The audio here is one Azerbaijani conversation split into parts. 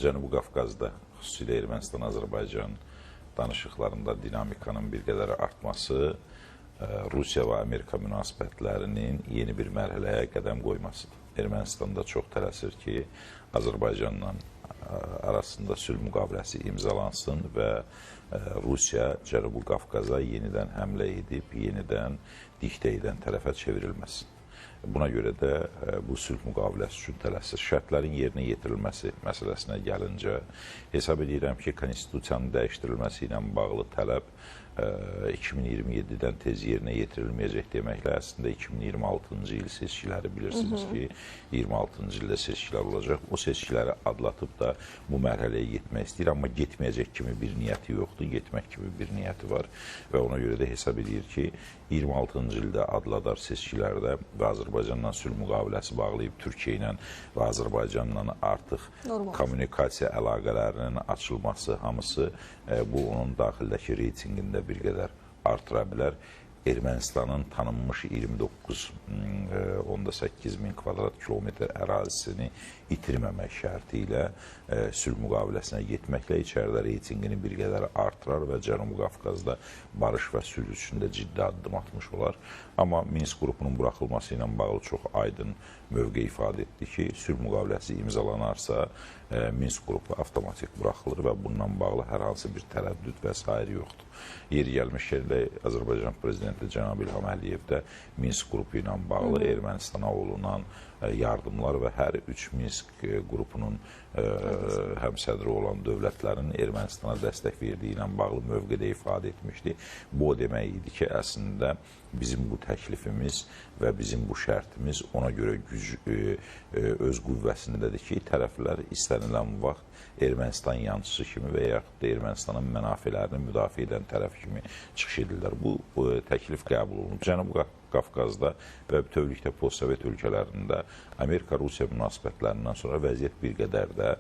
Cənubi Qafqazda, xüsusilə Ermənistan-Azərbaycan danışıqlarında dinamikanın bir qədər artması Rusiya və Amerika münasibətlərinin yeni bir mərhələyə qədəm qoymasıdır. Ermənistan da çox tələsir ki, Azərbaycanla arasında sülh müqaviləsi imzalansın və Rusiya Cənubi Qafqaza yenidən həmlə edib, yenidən diktə edən tərəfə çevrilməsin. Buna görə də bu sülh müqaviləsi üçün tələsir. Şərtlərin yerinə yetirilməsi məsələsinə gəlincə, hesab edirəm ki, konstitusiyanın dəyişdirilməsi ilə bağlı tələb 2027-dən tez yerinə yetirilməyəcək deməklə, əslində 2026-cı il seçkiləri bilirsiniz ki, 26-cı ildə seçkilər olacaq. O seçkiləri adlatıb da bu mərhələyə getmək istəyir, amma getməyəcək kimi bir niyyəti yoxdur, getmək kimi bir niyyəti var və ona görə də hesab edir ki, 26-cı ildə adladar seçkilərdə və Azərbaycanla sülh müqaviləsi bağlayıb Türkiyə ilə və Azərbaycanla artıq kommunikasiya əlaqələrinin açılması, hamısı bu onun daxildəki reytinqində bir qədər artıra bilər. Ermənistanın tanınmış 29,8 min kvadrat kilometr ərazisini itirməmək şərti ilə sülh müqaviləsinə getməklə içəridə reytinqini bir qədər artırar və Cənubi Qafqazda barış və sülh üçün də ciddi addım atmış olar. Amma Minsk qrupunun buraxılması ilə bağlı çox aydın mövqe ifadə etdi ki, sülh müqaviləsi imzalanarsa Minsk qrupu avtomatik buraxılır və bununla bağlı hər hansı bir tərəddüd və s. yoxdur. Yeri gəlmişkən də Azərbaycan Prezidenti Cənab İlham Əliyev də Minsk qrupu ilə bağlı Ermənistana olunan yardımlar və hər üç Minsk qrupunun həmsədri olan dövlətlərin Ermənistana dəstək verdiyi ilə bağlı mövqedə ifadə etmişdi. Bu o demək idi ki, əslində bizim bu təklifimiz və bizim bu şərtimiz ona görə öz qüvvəsindədir ki, tərəflər istənilən vaxt Ermənistan yançısı kimi və yaxud da Ermənistanın mənafələrini müdafiə edən tərəf kimi çıxış edirlər. Bu təklif qəbul olunub. Cənubi Qafqazda və bütövlükdə postsovet ölkələrində Amerika-Rusiya münasibətlərindən sonra vəziyyət bir qədər də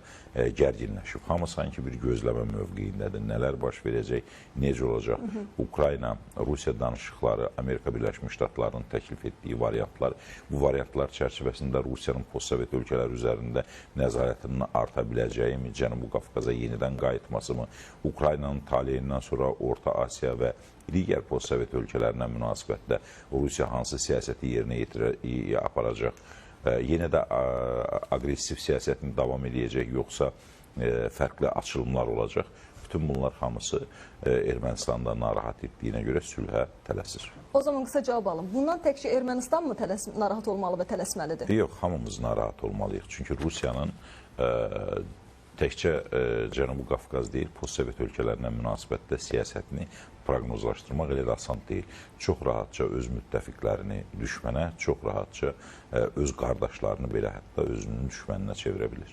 gərginləşib. Hamı sanki bir gözləmə mövqeyindədir. Nələr baş verəcək, necə olacaq? Ukrayna-Rusiya danışıqları, Amerika Birləşmiş Ştatlarının təklif etdiyi variantlar, bu variantlar çərçivəsində Rusiyanın postsovet ölkələr üzərində nəzarətinin arta biləcəyimi, Cənubi Qafqaza yenidən qayıtması mı, Ukraynanın taleyindən sonra Orta Asiya və digər postsovet ölkələrinə münasibətdə Rusiya hansı siyasəti yerinə aparacaq, yenə də aqressiv siyasətini davam edəcək, yoxsa fərqli açılımlar olacaq. Bütün bunlar hamısı Ermənistanda narahat etdiyinə görə sülhə tələsir. O zaman qısa cavab alın. Bundan təkcə Ermənistan mı narahat olmalı və tələsməlidir? Yox, hamımız narahat olmalıyıq. Çünki Rusiyanın təkcə Cənubi Qafqaz deyil, postsovet ölkələrlə münasibətdə siyasətini proqnozlaşdırmaq elə də asan deyil. Çox rahatca öz müttəfiqlərini düşmənə, çox rahatca öz qardaşlarını belə hətta özünün düşməninə çevirə bilir.